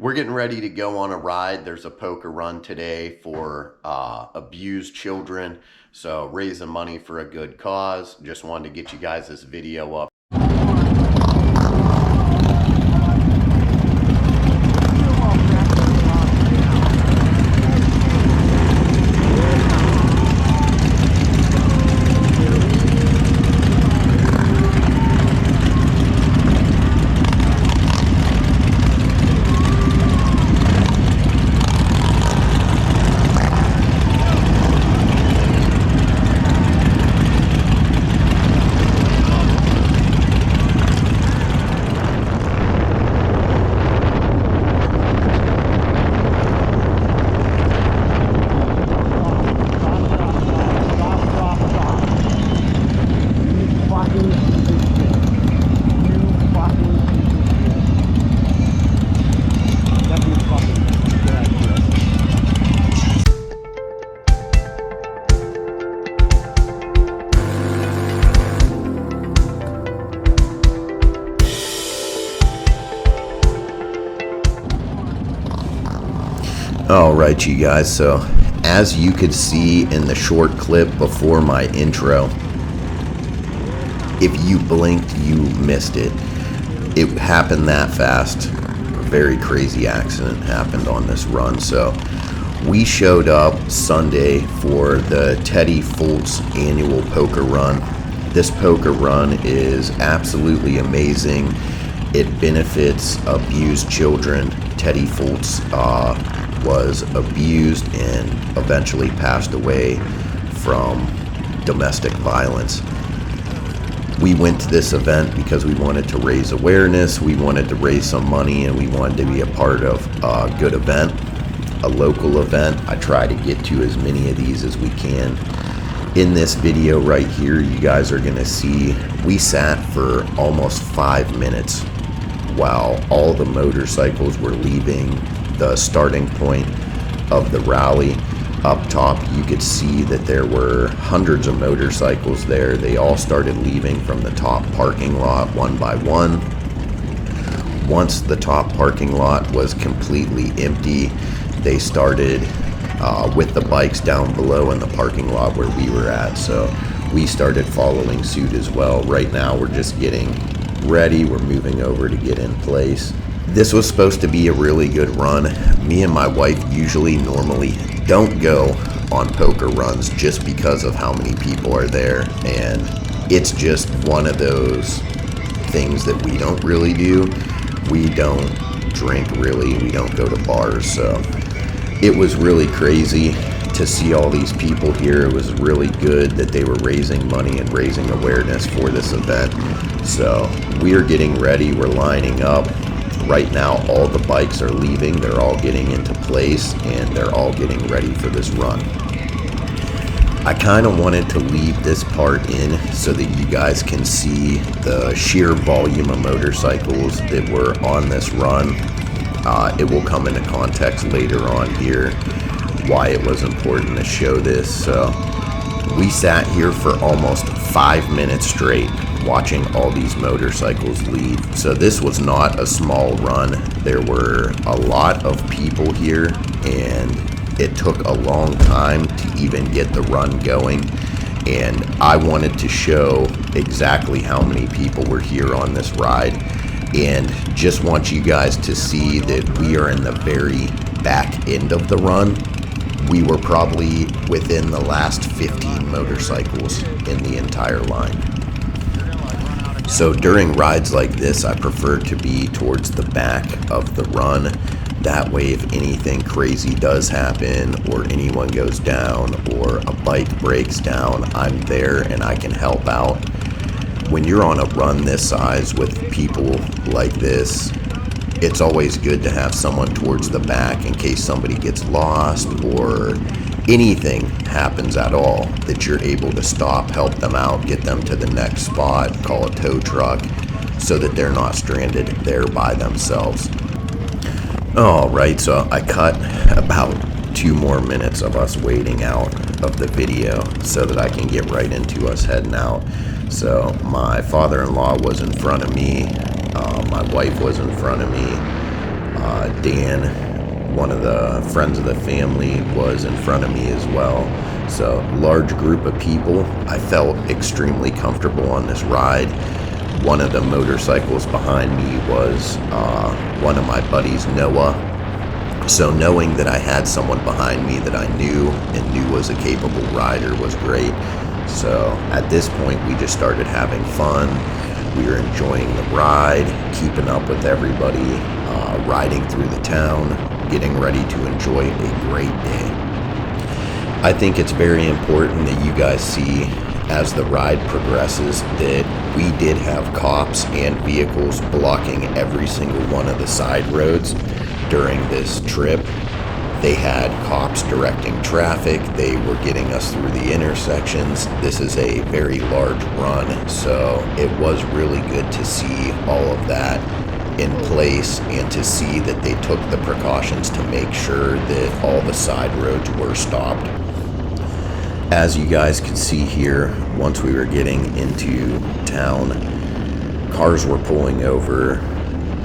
We're getting ready to go on a ride. There's a poker run today for abused children. So raising money for a good cause. Just wanted to get you guys this video up. Alright, you guys, so as you could see in the short clip before my intro, if you blinked, you missed it. It happened that fast. A very crazy accident happened on this run. So we showed up Sunday for the Teddy Fultz annual poker run. This poker run is absolutely amazing. It benefits abused children. Teddy Fultz was abused and eventually passed away from domestic violence. We went to this event because we wanted to raise awareness, we wanted to raise some money, and we wanted to be a part of a good event, a local event. I try to get to as many of these as we can. In this video right here, you guys are gonna see we sat for almost 5 minutes while all the motorcycles were leaving the starting point of the rally. Up top, you could see that there were hundreds of motorcycles there. They all started leaving from the top parking lot one by one. Once the top parking lot was completely empty, they started with the bikes down below in the parking lot where we were at. So we started following suit as well. Right now, we're just getting ready. We're moving over to get in place. This was supposed to be a really good run. Me and my wife normally don't go on poker runs just because of how many people are there, and it's just one of those things that we don't really do. We don't drink really, we don't go to bars, so it was really crazy to see all these people here. It was really good that they were raising money and raising awareness for this event. So we are getting ready, we're lining up. Right now, all the bikes are leaving. They're all getting into place, and they're all getting ready for this run. I kind of wanted to leave this part in so that you guys can see the sheer volume of motorcycles that were on this run. It will come into context later on here why it was important to show this. So we sat here for almost 5 minutes straight watching all these motorcycles leave. So this was not a small run. There were a lot of people here, and it took a long time to even get the run going. And I wanted to show exactly how many people were here on this ride, and just want you guys to see that we are in the very back end of the run. We were probably within the last 15 motorcycles in the entire line. So during rides like this, I prefer to be towards the back of the run. That way, if anything crazy does happen, or anyone goes down, or a bike breaks down, I'm there and I can help out. When you're on a run this size with people like this, it's always good to have someone towards the back in case somebody gets lost or anything happens at all, that you're able to stop, help them out, get them to the next spot, call a tow truck, so that they're not stranded there by themselves. Alright, so I cut about 2 more minutes of us waiting out of the video so that I can get right into us heading out. So my father-in-law was in front of me, my wife was in front of me, Dan, one of the friends of the family, was in front of me as well. So, large group of people. I felt extremely comfortable on this ride. One of the motorcycles behind me was one of my buddies, Noah. So knowing that I had someone behind me that I knew and knew was a capable rider was great. So at this point, we just started having fun. We were enjoying the ride, keeping up with everybody, riding through the town, getting ready to enjoy a great day. I think it's very important that you guys see as the ride progresses that we did have cops and vehicles blocking every single one of the side roads during this trip. They had cops directing traffic. They were getting us through the intersections. This is a very large run, so it was really good to see all of that in place and to see that they took the precautions to make sure that all the side roads were stopped. As you guys can see here, once we were getting into town, cars were pulling over.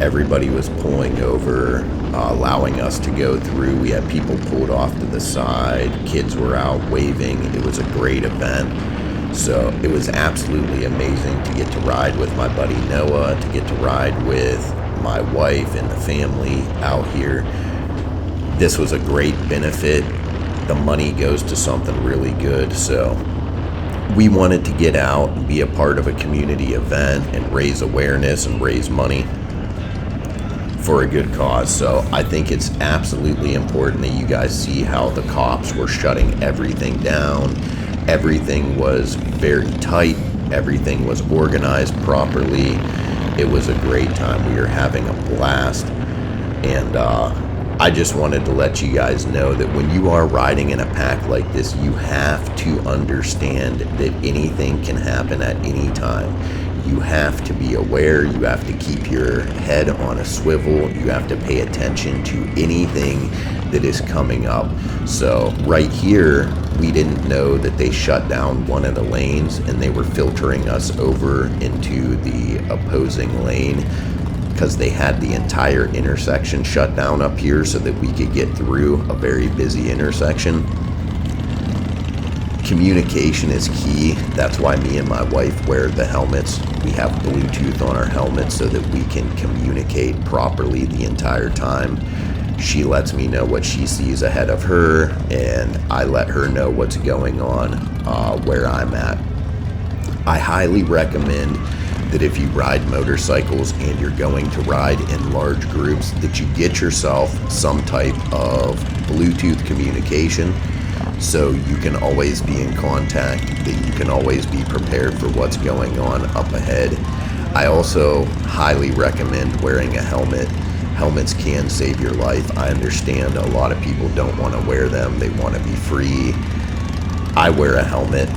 Everybody was pulling over, allowing us to go through. We had people pulled off to the side. Kids were out waving. It was a great event. So it was absolutely amazing to get to ride with my buddy Noah, to get to ride with my wife and the family out here. This was a great benefit. The money goes to something really good. So we wanted to get out and be a part of a community event and raise awareness and raise money for a good cause. So I think it's absolutely important that you guys see how the cops were shutting everything down. Everything was very tight. Everything was organized properly. It was a great time. We were having a blast. And I just wanted to let you guys know that when you are riding in a pack like this, you have to understand that anything can happen at any time. You have to be aware. You have to keep your head on a swivel. You have to pay attention to anything that is coming up. So right here, we didn't know that they shut down one of the lanes and they were filtering us over into the opposing lane because they had the entire intersection shut down up here so that we could get through a very busy intersection. Communication is key. That's why me and my wife wear the helmets. We have Bluetooth on our helmets so that we can communicate properly the entire time. She lets me know what she sees ahead of her, and I let her know what's going on where I'm at. I highly recommend that if you ride motorcycles and you're going to ride in large groups, that you get yourself some type of Bluetooth communication so you can always be in contact, that you can always be prepared for what's going on up ahead. I also highly recommend wearing a helmet. Helmets can save your life. I understand a lot of people don't want to wear them. They want to be free. I wear a helmet.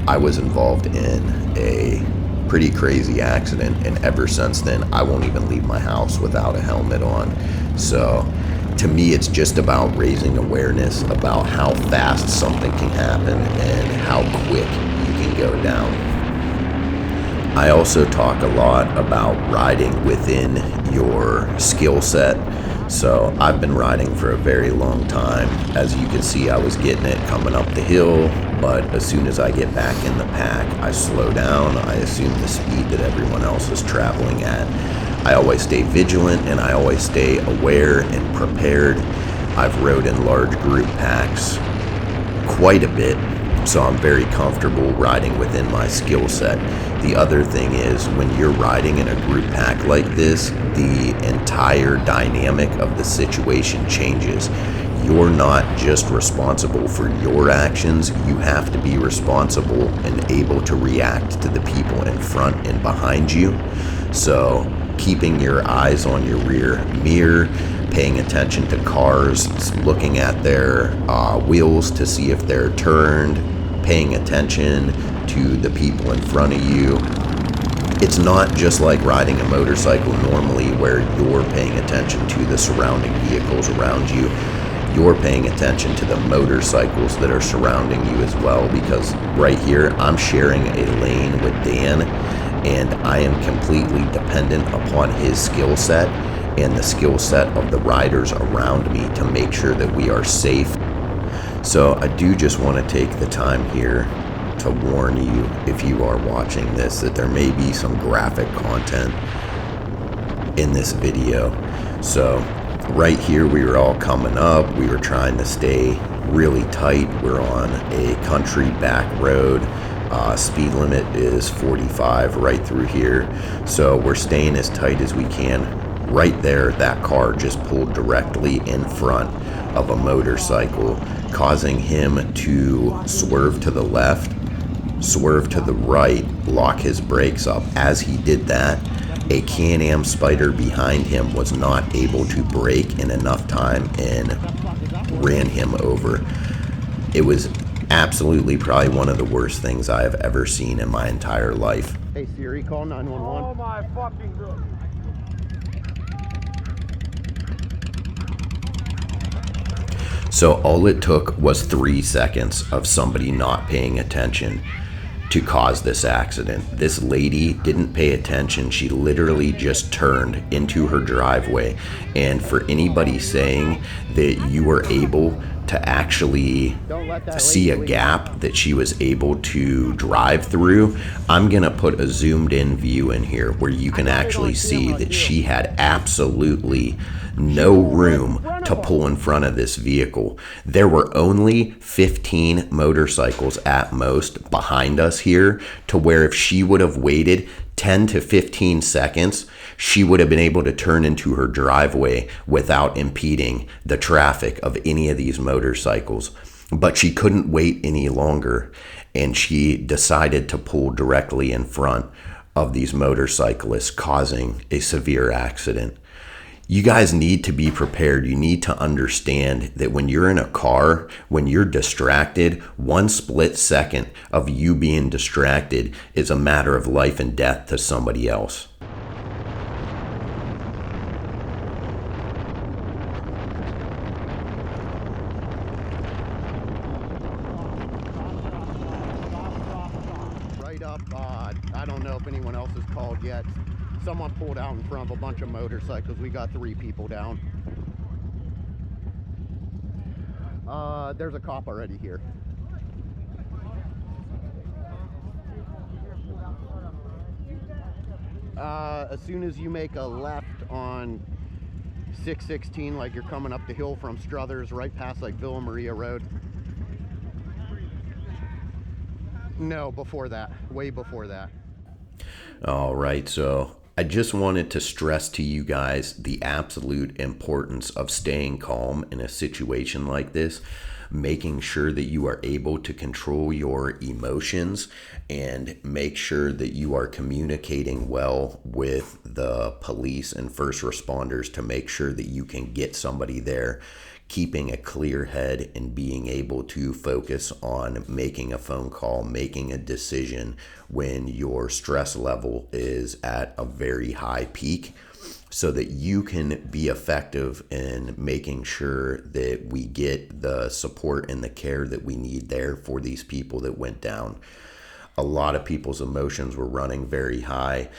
I was involved in a pretty crazy accident, and ever since then, I won't even leave my house without a helmet on. So to me, it's just about raising awareness about how fast something can happen and how quick you can go down. I also talk a lot about riding within your skill set. So I've been riding for a very long time. As you can see, I was getting it coming up the hill, but as soon as I get back in the pack, I slow down. I assume the speed that everyone else is traveling at. I always stay vigilant and I always stay aware and prepared. I've rode in large group packs quite a bit, so I'm very comfortable riding within my skill set. The other thing is, when you're riding in a group pack like this, the entire dynamic of the situation changes. You're not just responsible for your actions, you have to be responsible and able to react to the people in front and behind you. So keeping your eyes on your rear mirror, paying attention to cars, looking at their wheels to see if they're turned, paying attention to the people in front of you. It's not just like riding a motorcycle normally where you're paying attention to the surrounding vehicles around you. You're paying attention to the motorcycles that are surrounding you as well, because right here I'm sharing a lane with Dan and I am completely dependent upon his skill set and the skill set of the riders around me to make sure that we are safe. So I do just want to take the time here to warn you, if you are watching this, that there may be some graphic content in this video. So right here, we were all coming up. We were trying to stay really tight. We're on a country back road. Speed limit is 45 right through here. So we're staying as tight as we can. Right there, that car just pulled directly in front of a motorcycle, causing him to swerve to the left, swerve to the right, lock his brakes up. As he did that, a Can-Am Spider behind him was not able to brake in enough time and ran him over. It was absolutely probably one of the worst things I have ever seen in my entire life. Hey Siri, call 911. Oh my fucking god. So all it took was 3 seconds of somebody not paying attention to cause this accident. This lady didn't pay attention. She literally just turned into her driveway. And for anybody saying that you were able to actually see a gap that she was able to drive through, I'm gonna put a zoomed in view in here where you can actually see that she had absolutely no room to pull in front of this vehicle. There were only 15 motorcycles at most behind us here, to where if she would have waited 10 to 15 seconds, she would have been able to turn into her driveway without impeding the traffic of any of these motorcycles. But she couldn't wait any longer, and she decided to pull directly in front of these motorcyclists, causing a severe accident. You guys need to be prepared. You need to understand that when you're in a car, when you're distracted, one split second of you being distracted is a matter of life and death to somebody else. Right up, I don't know if anyone else has called yet. Someone pulled out in front of a bunch of motorcycles. We got 3 people down. There's a cop already here. As soon as you make a left on 616, like you're coming up the hill from Struthers, right past like Villa Maria Road. No, before that, way before that. All right, so I just wanted to stress to you guys the absolute importance of staying calm in a situation like this, making sure that you are able to control your emotions, and make sure that you are communicating well with the police and first responders to make sure that you can get somebody there, keeping a clear head and being able to focus on making a phone call, making a decision when your stress level is at a very high peak, so that you can be effective in making sure that we get the support and the care that we need there for these people that went down. A lot of people's emotions were running very high.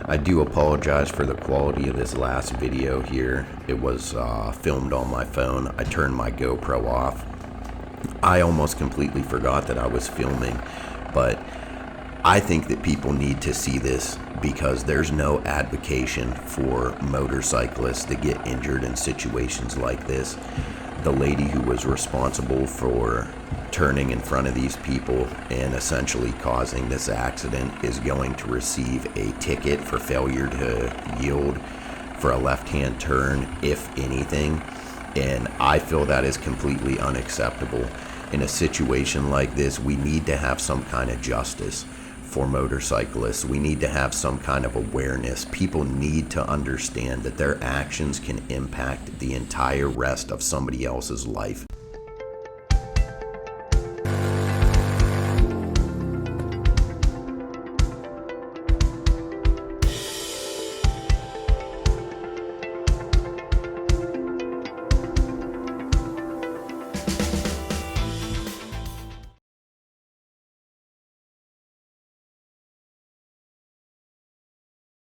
I do apologize for the quality of this last video here. It was filmed on my phone. I turned my GoPro off. I almost completely forgot that I was filming, but I think that people need to see this, because there's no advocacy for motorcyclists that get injured in situations like this. The lady who was responsible for turning in front of these people and essentially causing this accident is going to receive a ticket for failure to yield for a left-hand turn, if anything. And I feel that is completely unacceptable. In a situation like this, we need to have some kind of justice for motorcyclists. We need to have some kind of awareness. People need to understand that their actions can impact the entire rest of somebody else's life.